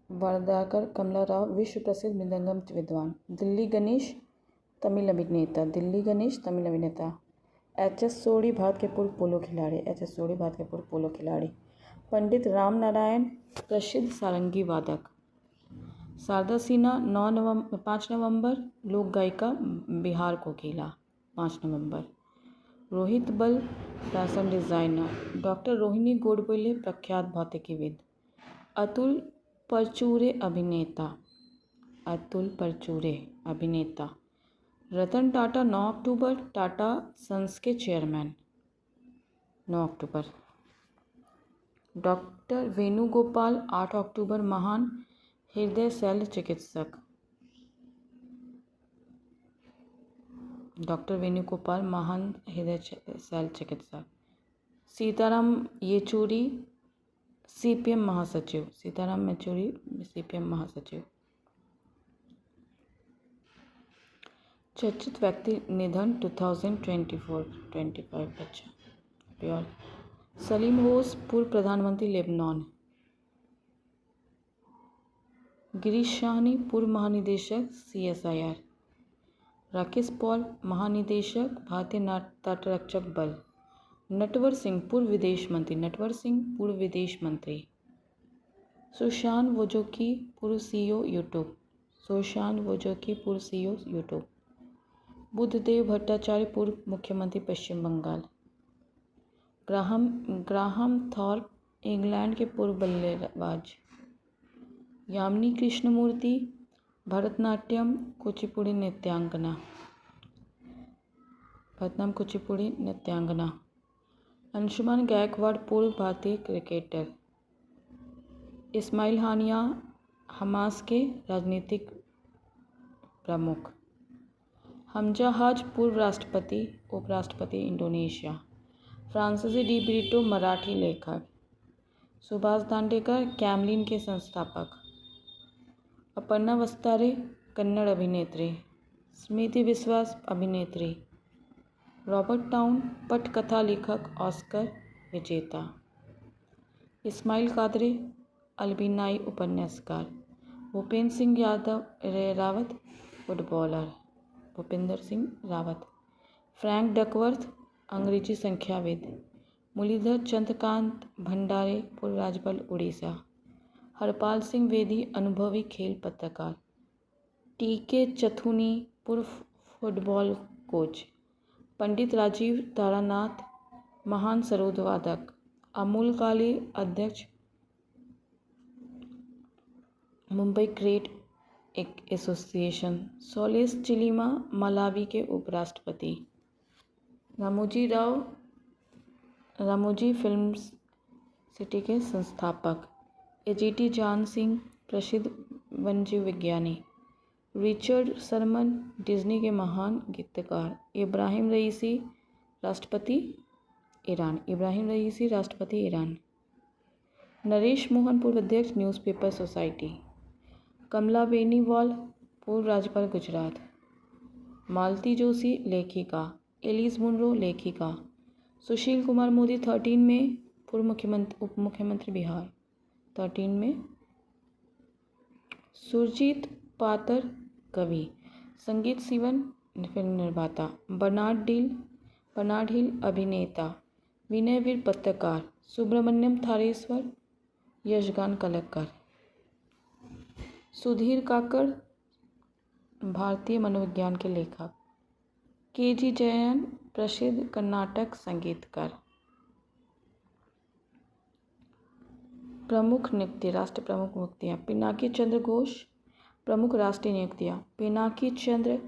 वारदाकर कमलाराव विश्व प्रसिद्ध मृदंगम विद्वान। दिल्ली गणेश तमिल अभिनेता। दिल्ली गणेश तमिल अभिनेता। एच.एस. सोढ़ी भारत के पूर्व पोलो खिलाड़ी। एच.एस. सोढ़ी भारत के पूर्व पोलो खिलाड़ी। पंडित राम नारायण प्रसिद्ध सारंगी वादक। शारदा सिन्हा 5 नवंबर लोक गायिका बिहार कोकिला 5 नवंबर। रोहित बल fashion designer. Doctor Rohini Godbole प्रख्यात भौतिकीविद। अतुल परचूरे अभिनेता। अतुल परचूरे अभिनेता। रतन टाटा 9 अक्टूबर टाटा सन्स के चेयरमैन 9 अक्टूबर। डॉक्टर वेणुगोपाल 8 अक्टूबर महान हृदय शल्य चिकित्सक। डॉक्टर वेणुगोपाल महान हृदय शल्य चिकित्सक। सीताराम येचूरी सीपीएम महासचिव। सीताराम येचूरी सीपीएम महासचिव। चर्चित व्यक्ति निधन 2024-25। अच्छा। सलीम होस पूर्व प्रधानमंत्री लेबनान। गिरीश शाहनी पूर्व महानिदेशक CSIR। राकेश पॉल महानिदेशक भारतीय तटरक्षक बल। नटवर सिंह पूर्व विदेश मंत्री। नटवर सिंह पूर्व विदेश मंत्री। सुशांत वोजोकी पूर्व CEO यूट्यूब। सुशांत वोजोकी पूर्व CEO यूट्यूब। बुद्धदेव भट्टाचार्य पूर्व मुख्यमंत्री पश्चिम बंगाल। ग्राहम थॉर्प इंग्लैंड के पूर्व बल्लेबाज। यामिनी कृष्णमूर्ति भरतनाट्यम कुचिपुड़ी नृत्यांगना। भरतनाट्यम कुचिपुड़ी नृत्यांगना। अंशुमान गायकवाड़ पूर्व भारतीय क्रिकेटर। इस्माइल हानिया हमास के राजनीतिक प्रमुख। हमजा हाज पूर्व राष्ट्रपति उपराष्ट्रपति इंडोनेशिया। फ्रांसीसी डी ब्रिटो मराठी लेखक। सुभाष दांडेकर कैमलिन के संस्थापक। अपर्णा वस्तारे कन्नड़ अभिनेत्री। स्मृति विश्वास अभिनेत्री। रॉबर्ट टाउन पटकथा लेखक ऑस्कर विजेता। इस्माइल कादरे अल्बिनाई उपन्यासकार। Bhupendra Singh Rawat footballer. Bhupendra Singh Rawat. Frank Duckworth अंग्रेजी संख्याविद। मुरलीधर चंद्रकांत भंडारे पूर्व राज्यपाल उड़ीसा। हरपाल सिंह वेदी अनुभवी खेल पत्रकार। टीके चथुनी पूर्व फुटबॉल कोच। पंडित राजीव तारानाथ महान सरोद वादक। अमूल काले अध्यक्ष Mumbai cricket association. Saulos Chilima Malawi के उपराष्ट्रपति। रामोजी फिल्म सिटी के संस्थापक। एजीटी जान सिंह प्रसिद्ध वन्यजीव विज्ञानी। रिचर्ड सरमन डिज्नी के महान गीतकार। इब्राहिम रईसी राष्ट्रपति ईरान। इब्राहिम रईसी राष्ट्रपति ईरान। नरेश मोहन पूर्व अध्यक्ष न्यूज़पेपर सोसाइटी। कमला बेनीवाल पूर्व राज्यपाल गुजरात। मालती जोशी लेखिका। एलिस मुनरो लेखिका। सुशील कुमार मोदी 13 में पूर्व उप मुख्यमंत्री बिहार। 13 में। सुरजीत पातर कवि। संगीत सीवन फिल्म निर्माता। बर्नार्ड हिल अभिनेता। विनयवीर पत्रकार। सुब्रमण्यम थारेश्वर यशगान कलाकार। सुधीर काकड़ भारतीय मनोविज्ञान के लेखक। KG जयन प्रसिद्ध कर्नाटक संगीतकार। प्रमुख नियुक्ति राष्ट्रीय प्रमुख नियुक्तियाँ। पिनाकी चंद्र घोष प्रमुख राष्ट्रीय नियुक्तियाँ। पिनाकी चंद्र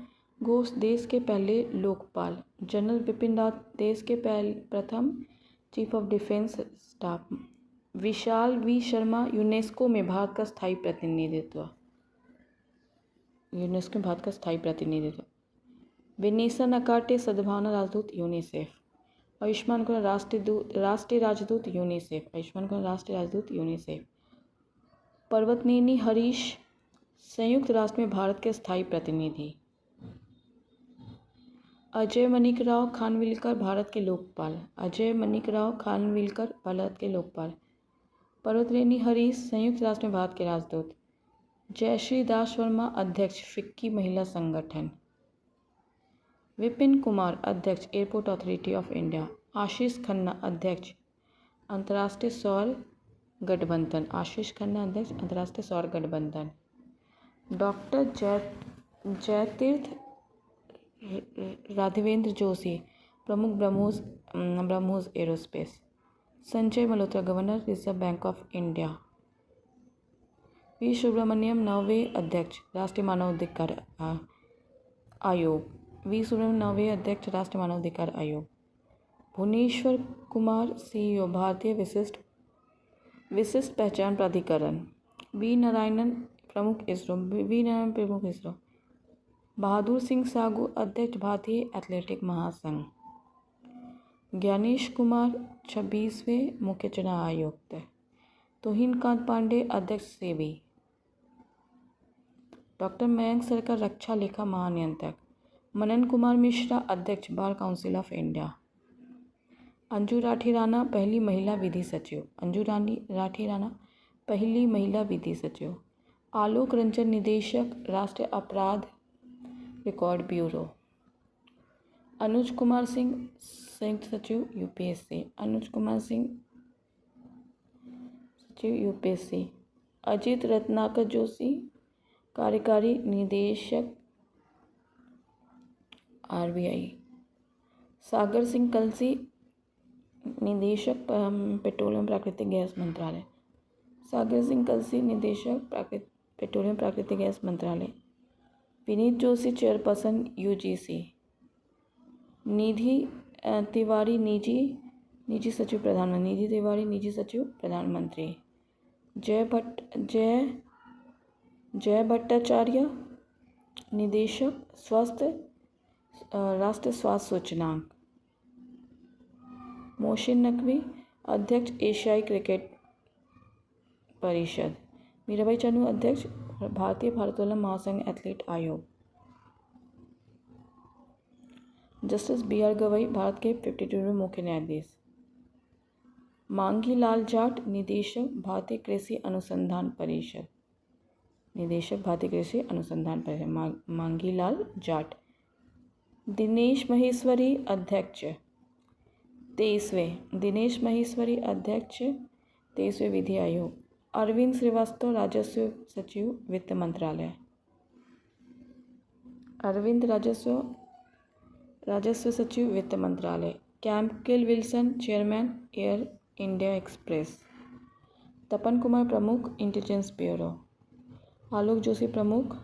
घोष देश के पहले लोकपाल। जनरल बिपिन रावत देश के प्रथम chief of defence staff. Vishal V Sharma UNESCO में भारत का स्थायी प्रतिनिधित्व। यूनेस्को में भारत का स्थायी प्रतिनिधित्व। वेनेसा नकाटे सद्भावना राजदूत यूनिसेफ। आयुष्मान खुराना राष्ट्रीय राजदूत यूनिसेफ। आयुष्मान खुराना राष्ट्रीय राजदूत यूनिसेफ। पर्वतनेनी हरीश संयुक्त राष्ट्र में भारत के स्थायी प्रतिनिधि। अजय मणिकराव खानविलकर भारत के लोकपाल। अजय मणिकराव खानविलकर भारत के लोकपाल। पर्वतनेनी हरीश संयुक्त राष्ट्र में भारत के राजदूत। जयश्री दास वर्मा अध्यक्ष फिक्की महिला संगठन। विपिन कुमार अध्यक्ष एयरपोर्ट अथॉरिटी ऑफ इंडिया। आशीष खन्ना अध्यक्ष अंतर्राष्ट्रीय सौर गठबंधन। आशीष खन्ना अध्यक्ष अंतर्राष्ट्रीय सौर गठबंधन। डॉक्टर जयतीर्थ राघवेंद्र जोशी प्रमुख BrahMos Aerospace. Sanjay Malhotra governor Reserve Bank of India. V Subrahmanyam नौवें अध्यक्ष राष्ट्रीय मानवाधिकार आयोग। वी सुब्रमण्यम नौवें अध्यक्ष राष्ट्रीय मानवाधिकार आयोग। भुवनेश्वर कुमार CEO भारतीय विशिष्ट पहचान प्राधिकरण। वी नारायणन प्रमुख इसरो। बहादुर सिंह सागू अध्यक्ष भारतीय एथलेटिक महासंघ। ज्ञानेश कुमार 26वें मुख्य चुनाव आयुक्त। तुहिनकांत पांडे अध्यक्ष सेबी। डॉक्टर मयंक सरकार रक्षा लेखा महानियंत्रक। मनन कुमार मिश्रा अध्यक्ष bar council of India. Anju Rathi Rana पहली महिला विधि सचिव। आलोक रंजन निदेशक राष्ट्रीय अपराध रिकॉर्ड ब्यूरो। अनुज कुमार सिंह संयुक्त सचिव यूपीएससी। अजित रत्नाकर जोशी कार्यकारी निदेशक RBI। सागर सिंह कलसी निदेशक पेट्रोलियम प्राकृतिक गैस मंत्रालय। Vineet Joshi chairperson UGC। निधि तिवारी निजी सचिव प्रधानमंत्री। जय भट्टाचार्य निदेशक राष्ट्रीय स्वास्थ्य सूचकांक। मोहसिन नकवी अध्यक्ष एशियाई क्रिकेट परिषद। मीराबाई चानू अध्यक्ष भारतीय भारोत्तोलन महासंघ एथलीट आयोग। जस्टिस BR गवई भारत के 52वें मुख्य न्यायाधीश। मांगी लाल जाट निदेशक भारतीय कृषि अनुसंधान परिषद। मांगी लाल जाट। दिनेश महेश्वरी अध्यक्ष 23वें विधि आयोग। अरविंद श्रीवास्तव राजस्व सचिव वित्त मंत्रालय। Campbell Wilson chairman Air India Express. Tapan Kumar प्रमुख इंटेलिजेंस ब्यूरो। आलोक जोशी प्रमुख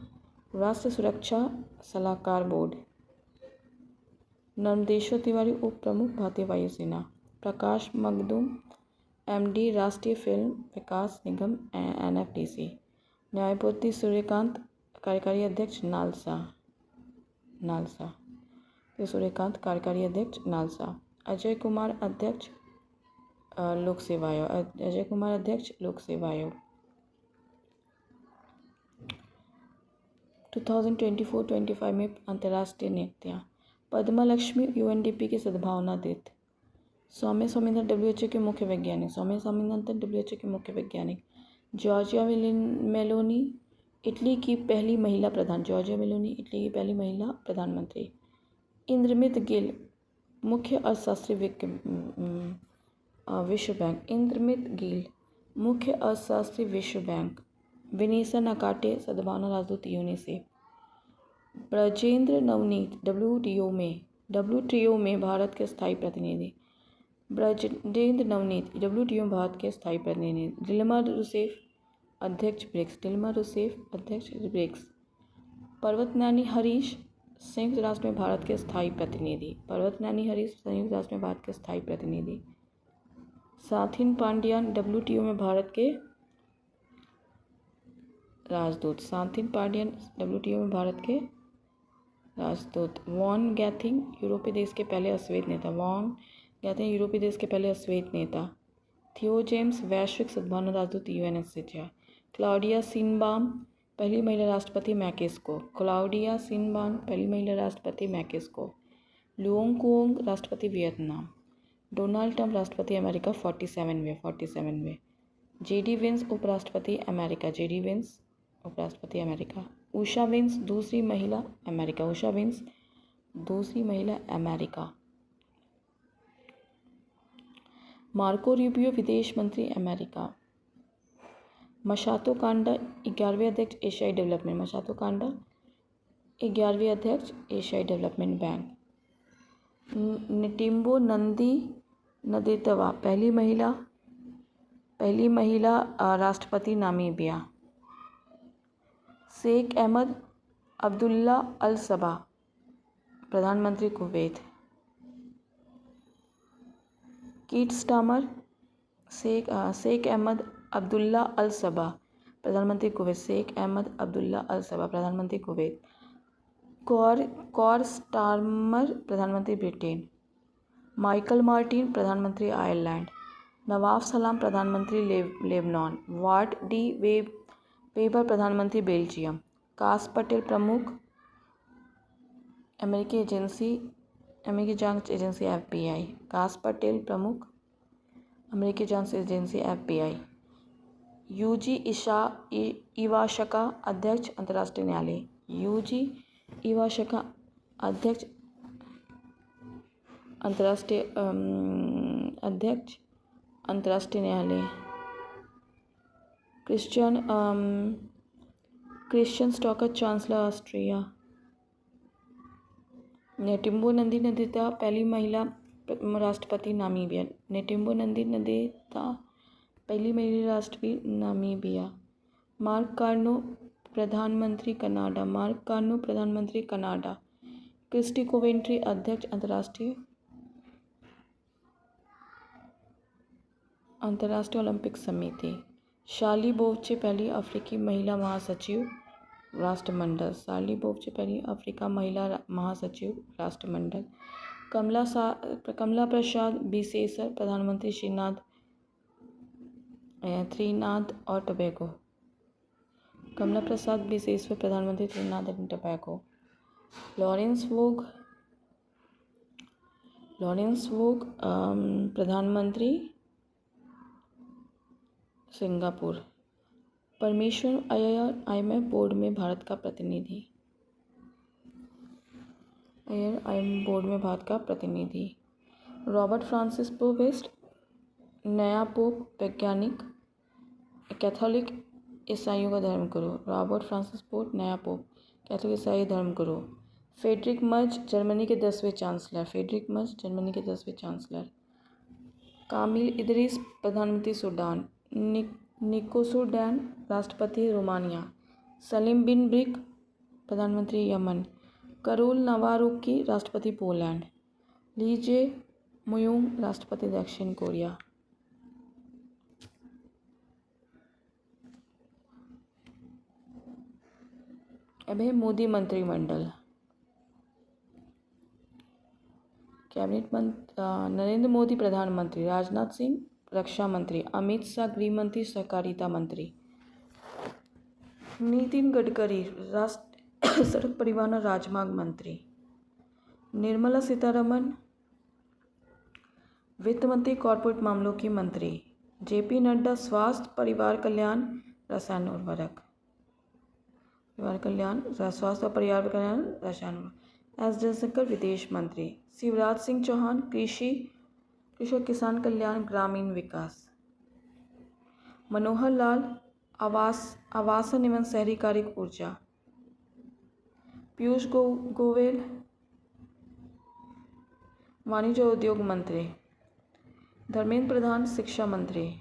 राष्ट्रीय सुरक्षा सलाहकार बोर्ड। नर्मदेश्वर तिवारी उप प्रमुख भारतीय वायुसेना। प्रकाश मखदूम MD राष्ट्रीय फिल्म विकास निगम NFDC। न्यायमूर्ति सूर्यकांत कार्यकारी अध्यक्ष नालसा। अजय कुमार अध्यक्ष लोक सेवा आयोग। 2024-25 में अंतर्राष्ट्रीय नियुक्तियाँ। पद्मा लक्ष्मी UNDP के सद्भावना दूत। सौम्य स्वामीनाथन WHO के मुख्य वैज्ञानिक। जॉर्जिया मेलोनी इटली की पहली महिला प्रधानमंत्री। इंद्रमित गिल मुख्य अर्थशास्त्री विश्व बैंक। विनीसा नकाटे सद्भावना राजदूत यूनिसेफ। ब्रजेंद्र नवनीत WTO में भारत के स्थायी प्रतिनिधि। दिल्मा रूसेफ अध्यक्ष ब्रिक्स। पर्वतनानी हरीश संयुक्त राष्ट्र में भारत के स्थायी प्रतिनिधि। साथिन पांड्यान WTO में भारत के राजदूत। वॉन गैथिंग यूरोपीय देश के पहले अश्वेत नेता। थियो जेम्स वैश्विक सद्भावना राजदूत UNHCR। क्लाउडिया सिनबाम पहली महिला राष्ट्रपति मैकेस्को। लुओंग कुओंग राष्ट्रपति वियतनाम। डोनाल्ड ट्रंप राष्ट्रपति अमेरिका 47वें। JD वेंस उपराष्ट्रपति अमेरिका। उपराष्ट्रपति अमेरिका। उषा विंस दूसरी महिला अमेरिका। उषा विंस दूसरी महिला अमेरिका। मार्को रूबियो विदेश मंत्री अमेरिका। मसातो कांडा 11वें अध्यक्ष एशियाई डेवलपमेंट। मसातो कांडा 11वें अध्यक्ष एशियाई डेवलपमेंट बैंक। निटिम्बो नंदी नदेतवा पहली महिला राष्ट्रपति नामीबिया। शेख अहमद अब्दुल्ला अल सबा प्रधानमंत्री कुवैत। कीट स्टामर शेख अहमद अब्दुल्ला अल सबा प्रधानमंत्री कुवैत। शेख अहमद अब्दुल्ला अल सबा प्रधानमंत्री कुवैत। कॉर स्टारमर प्रधानमंत्री ब्रिटेन। माइकल मार्टिन प्रधानमंत्री आयरलैंड। नवाब सलाम प्रधानमंत्री लेबनान। वार्ड डी वेबर प्रधानमंत्री बेल्जियम। कास पटेल प्रमुख अमेरिकी जांच एजेंसी FBI। कास पटेल प्रमुख अमेरिकी जांच एजेंसी FBI। यूजी इवाशका अध्यक्ष अंतर्राष्ट्रीय न्यायालय। यूजी इवाशका अध्यक्ष अंतर्राष्ट्रीय न्यायालय। Christian Stocker chancellor Austria. Netumbo Nandi Ndaitwah पहली महिला राष्ट्रपति नामीबिया। नेटिम्बो नंदी नदेता पहली महिला राष्ट्रपति नामीबिया। मार्क कार्नो प्रधानमंत्री कनाडा। मार्क कार्नो प्रधानमंत्री कनाडा। क्रिस्टी कोवेंट्री अध्यक्ष अंतर्राष्ट्रीय ओलंपिक समिति। शार्ली बोवचे पहली अफ्रीकी महिला महासचिव राष्ट्रमंडल। शार्ली बोवचे पहली अफ्रीका महिला महासचिव राष्ट्रमंडल। कमला प्रसाद बिसेसर प्रधानमंत्री त्रिनाद और टोबैगो। कमला प्रसाद बिसेसर प्रधानमंत्री त्रिनाद एंड टोबैगो। लॉरेंस वोग प्रधानमंत्री सिंगापुर। परमेश्वर अय्यर IMF बोर्ड में भारत का प्रतिनिधि। रॉबर्ट फ्रांसिस प्रोवेस्ट नया पोप वैज्ञानिक कैथोलिक ईसाइयों का धर्मगुरु। रॉबर्ट फ्रांसिस पोप नया पोप कैथोलिक ईसाई धर्मगुरु। फ्रेडरिक मर्ज जर्मनी के 10वें चांसलर। कामिल इदरीस प्रधानमंत्री सूडान। निकोसो डैन राष्ट्रपति रोमानिया। सलीम बिन ब्रिक प्रधानमंत्री यमन। करोल नवारोकी राष्ट्रपति पोलैंड। ली जे मुयुंग राष्ट्रपति दक्षिण कोरिया। अब है मोदी मंत्रिमंडल। कैबिनेट नरेंद्र मोदी प्रधानमंत्री। राजनाथ सिंह रक्षा मंत्री। अमित शाह गृह मंत्री सहकारिता मंत्री। नितिन गडकरी सड़क परिवहन और राजमार्ग मंत्री। निर्मला सीतारमण वित्त मंत्री कॉर्पोरेट मामलों की मंत्री। JP नड्डा स्वास्थ्य परिवार कल्याण रसायन उर्वरक। S जयशंकर विदेश मंत्री। शिवराज सिंह चौहान कृषि और किसान कल्याण ग्रामीण विकास। मनोहर लाल आवासन एवं शहरी कार्य ऊर्जा। पीयूष गोयल वाणिज्य और उद्योग मंत्री। धर्मेंद्र प्रधान शिक्षा मंत्री।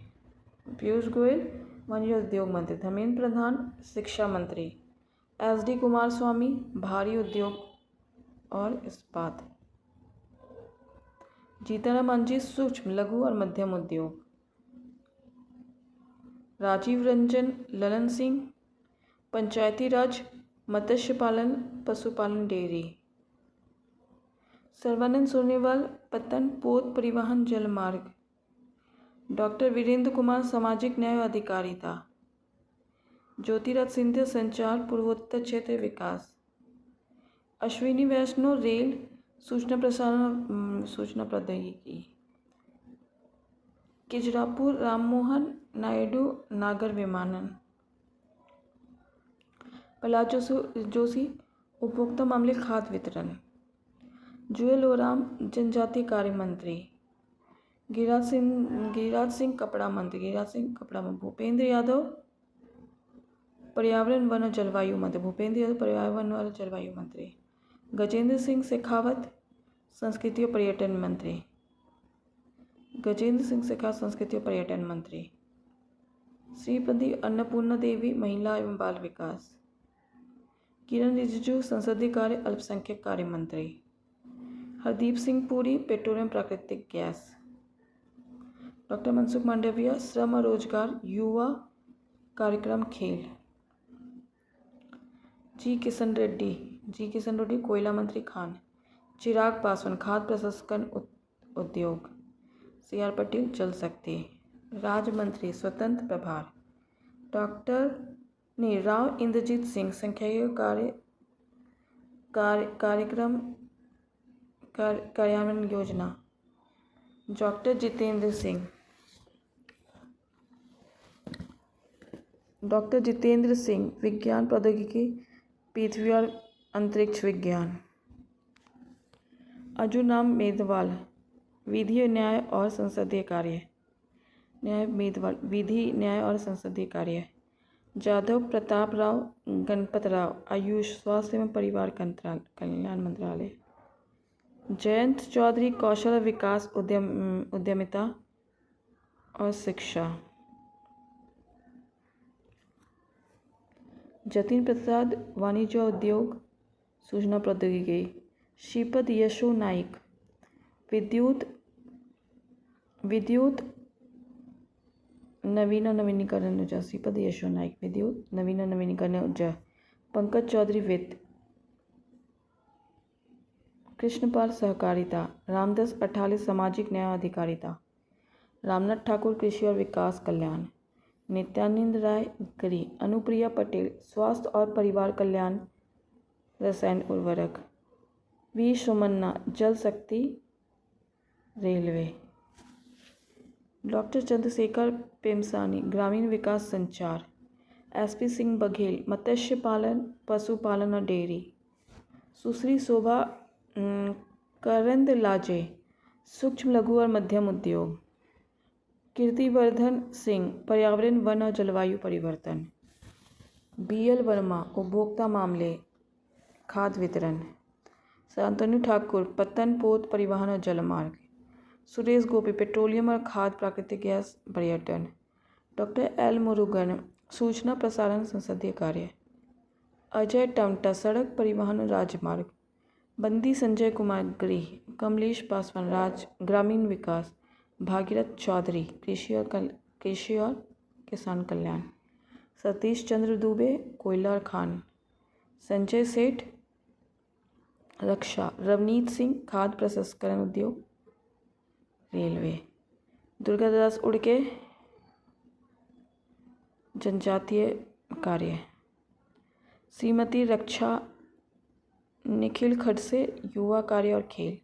पीयूष गोयल वाणिज्य और उद्योग मंत्री। धर्मेंद्र प्रधान शिक्षा मंत्री। SD कुमारस्वामी भारी उद्योग और इस्पात। जीतन राम मांझी सूक्ष्म लघु और मध्यम उद्योग। राजीव रंजन ललन सिंह पंचायती राज मत्स्य पालन पशुपालन डेयरी। सर्बानंद सोनोवाल पतन पोत परिवहन जलमार्ग। डॉक्टर वीरेंद्र कुमार सामाजिक न्याय और अधिकारिता। ज्योतिराज सिंधिया संचार पूर्वोत्तर क्षेत्र विकास। अश्विनी वैष्णव रेल सूचना प्रसारण सूचना प्रौद्योगिकी। किजरापुर राममोहन नायडू नागर विमानन। प्रहलाद जोशी उपभोक्ता मामले खाद्य वितरण। जुएल ओराम जनजातीय कार्य मंत्री। गिरिराज सिंह कपड़ा मंत्री। भूपेंद्र यादव पर्यावरण वन और जलवायु मंत्री। गजेंद्र सिंह शेखावत संस्कृति और पर्यटन मंत्री। श्रीमती अन्नपूर्णा देवी महिला एवं बाल विकास। किरण रिजिजू संसदीय कार्य अल्पसंख्यक कार्य मंत्री। हरदीप सिंह पुरी पेट्रोलियम प्राकृतिक गैस। डॉक्टर मनसुख मांडविया श्रम और रोजगार युवा कार्यक्रम खेल। जी किशन रेड्डी कोयला मंत्री खान। चिराग पासवान खाद्य प्रसंस्करण उद्योग। CR पटेल जल शक्ति। राज्य मंत्री स्वतंत्र प्रभार। राव इंद्रजीत सिंह सांख्यिकी कार्यक्रम कार्यान्वयन योजना। डॉक्टर जितेंद्र सिंह विज्ञान प्रौद्योगिकी पृथ्वी और अंतरिक्ष विज्ञान। अर्जुन राम मेघवाल विधि न्याय और संसदीय कार्य। जाधव प्रताप राव गणपत राव आयुष स्वास्थ्य एवं परिवार कल्याण मंत्रालय। जयंत चौधरी कौशल विकास उद्यमिता और शिक्षा। जतिन प्रसाद वाणिज्य उद्योग सूचना प्रौद्योगिकी। श्रीपद यशो नाइक विद्युत नवीनीकरण ऊर्जा। विद्युत नवीनीकरण ऊर्जा। पंकज चौधरी वित्त। कृष्णपाल सहकारिता। रामदास अठाले सामाजिक न्याय अधिकारिता। रामनाथ ठाकुर कृषि और विकास कल्याण। नित्यानंद राय गृह। अनुप्रिया पटेल स्वास्थ्य और परिवार कल्याण रसायन उर्वरक। वी सोमन्ना जल शक्ति रेलवे। डॉक्टर चंद्रशेखर पेमसानी ग्रामीण विकास संचार। SP सिंह बघेल मत्स्य पालन पशुपालन और डेयरी। सुश्री शोभा करंदलाजे सूक्ष्म लघु और मध्यम उद्योग। कीर्तिवर्धन सिंह पर्यावरण वन और जलवायु परिवर्तन। BL वर्मा उपभोक्ता मामले खाद्य वितरण। शांतनु ठाकुर पत्तन पोत परिवहन और जलमार्ग। सुरेश गोपी पेट्रोलियम और खाद्य प्राकृतिक गैस पर्यटन। डॉक्टर L मुरुगन सूचना प्रसारण संसदीय कार्य। अजय टमटा सड़क परिवहन और राजमार्ग। बंदी संजय कुमार गृह। कमलेश पासवान ग्रामीण विकास। भागीरथ चौधरी कृषि और किसान कल्याण। सतीश चंद्र दुबे कोयला और खान। संजय सेठ रक्षा। रवनीत सिंह खाद्य प्रसंस्करण उद्योग रेलवे। दुर्गादास उड़के जनजातीय कार्य। श्रीमती रक्षा निखिल खड़से युवा कार्य और खेल।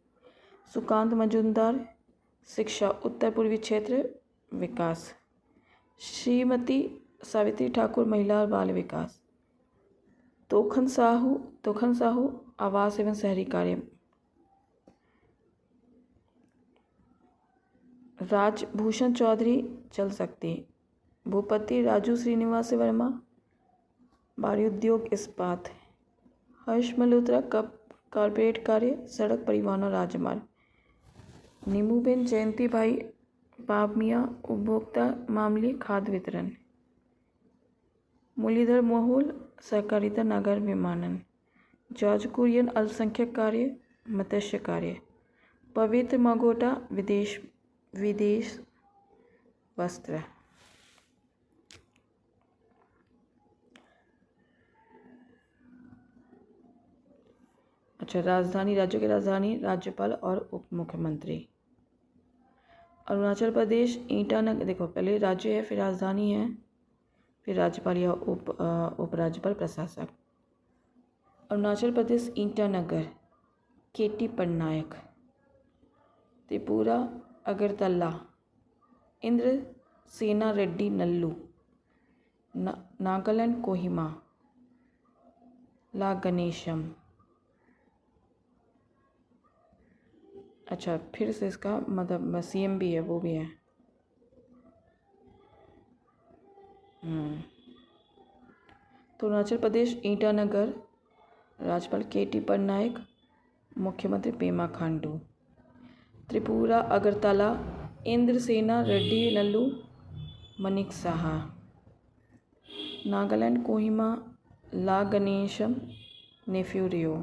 सुकांत मजुमदार शिक्षा उत्तर पूर्वी क्षेत्र विकास। श्रीमती सावित्री ठाकुर महिला और बाल विकास। तोखन साहू आवास एवं शहरी कार्य। राजभूषण चौधरी जल शक्ति। भूपति राजू श्रीनिवास वर्मा भारी उद्योग इस्पात। हर्ष मल्होत्रा कॉर्पोरेट कार्य सड़क परिवहन और राजमार्ग। नीमूबेन जयंती भाई पापमिया उपभोक्ता मामले खाद्य वितरण। मुरलीधर मोहोल सहकारिता नागर विमानन। जॉर्ज कुरियन अल्पसंख्यक कार्य मत्स्य कार्य। पवित्र मगोटा विदेश वस्त्र। अच्छा, राज्यों की राजधानी राज्यपाल और उप मुख्यमंत्री। अरुणाचल प्रदेश ईटानगर। देखो पहले राज्य है फिर राजधानी है फिर राज्यपाल या उपराज्यपाल प्रशासक। अरुणाचल प्रदेश ईटानगर KT पटनायक। त्रिपुरा अगरतला इंद्र सेना रेड्डी नल्लू। नागालैंड कोहिमा ला गणेशम। अच्छा, फिर से इसका मतलब CM भी है, वो भी है। तो अरुणाचल प्रदेश ईटानगर, राज्यपाल KT पटनायक, मुख्यमंत्री पेमा खांडू। त्रिपुरा अगरतला इंद्रसेना रेड्डी लल्लू मनिक साहा। नागालैंड कोहिमा ला गणेशम नेफ्यूरियो।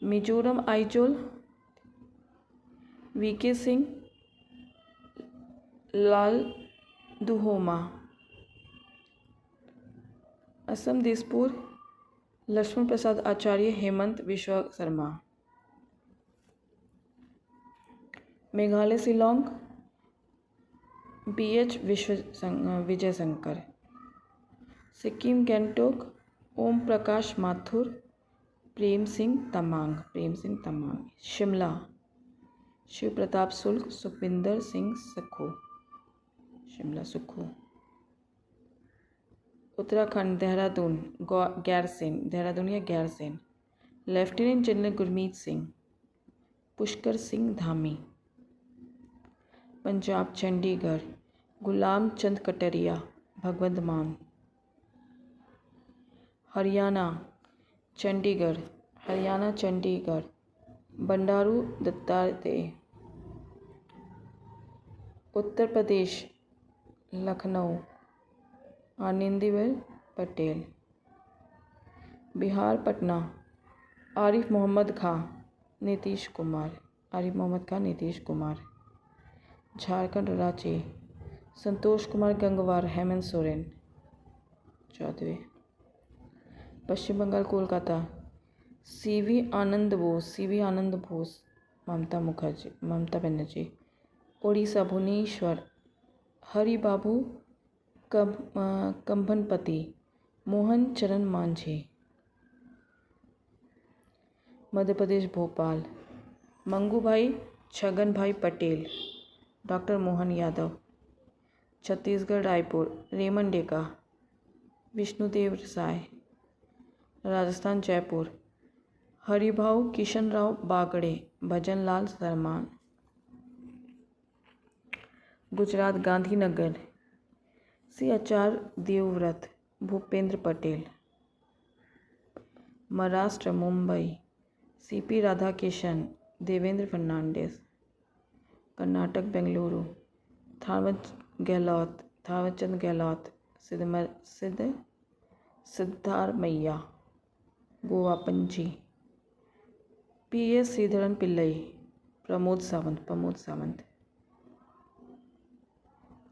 मिजोरम आइजोल VK सिंह लाल दुहोमा। असम दिसपुर लक्ष्मण प्रसाद Acharya Himanta Biswa Sarma. Meghalaya Shillong BH Vijay Shankar. Sikkim Gangtok Om Prakash Mathur Prem Singh Tamang. Shimla Shiv Pratap Shukla Sukhvinder Singh Sukhu. Shimla Sukhu. Uttarakhand Dehradun Gairsain. Lieutenant general Gurmeet Singh Pushkar Singh Dhami. Punjab Chandigarh Gulam Chand Kataria Bhagwant Mann. Haryana Chandigarh Bandaru Dattatreya. Uttar Pradesh Lucknow Anandiben Patel. Bihar Patna Arif Mohammad खां नीतीश कुमार। झारखंड रांची संतोष कुमार गंगवार हेमंत सोरेन चौधरी। पश्चिम बंगाल कोलकाता CV आनंद बोस ममता बनर्जी। उड़ीसा भुवनेश्वर हरिबाबू कंभनपति मोहन चरण Manjhi. Madhya Pradesh Bhopal Mangubhai Chhagan Bhai Patel doctor Mohan Yadav. Chhattisgarh Raipur Ramen Deka Vishnudeo Sai. Rajasthan Jaipur Haribhau Kishan Rao Bagde Bhajan Lal Sharma. Gujarat Gandhinagar CHR Devvrat Bhupendra Patel. Maharashtra Mumbai CP Radhakishan Devendra Fadnavis. Karnataka Bengaluru Thaawarchand Gehlot Siddaramaiah. Goa Panaji PS Sreedharan Pillai Pramod Sawant.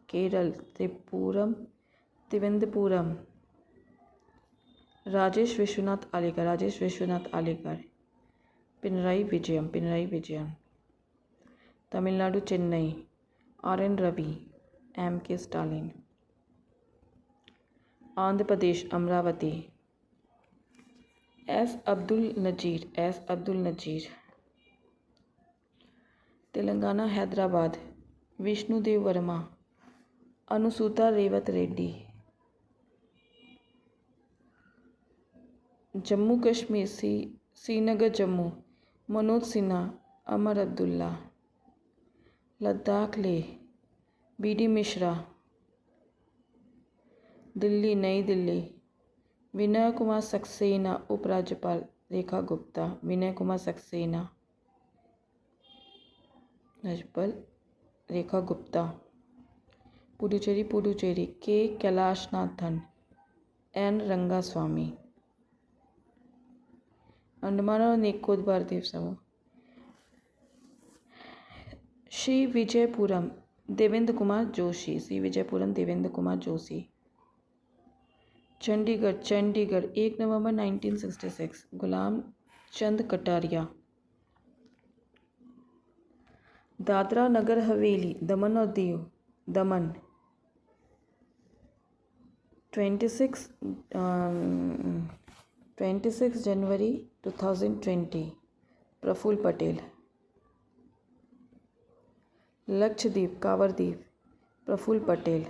Kerala Thiruvananthapuram Rajesh Vishwanath Arlekar. Pinarayi Vijayan. Tamil Nadu Chennai RN Ravi MK Stalin. Andhra Pradesh Amaravati S Abdul Nazeer. Telangana Hyderabad Vishnudev Verma अनुसूता Revata Reddy. Jammu Kashmir Srinagar Jammu Manoj Sinha अमर अब्दुल्ला। लद्दाख लेह BD मिश्रा। दिल्ली नई दिल्ली विनय कुमार सक्सेना उपराज्यपाल रेखा गुप्ता। राज्यपाल रेखा गुप्ता। Puducherry K Kailashnathan N Rangaswamy. अंडमान और निकोबार द्वीप समूह श्री विजयपुरम देवेंद्र कुमार जोशी। चंडीगढ़ 1 नवंबर 1966 गुलाम चंद कटारिया। दादरा नगर हवेली दमन और दीव 26 जनवरी 2020 प्रफुल्ल पटेल। लक्षद्वीप कावरद्वीप प्रफुल्ल पटेल।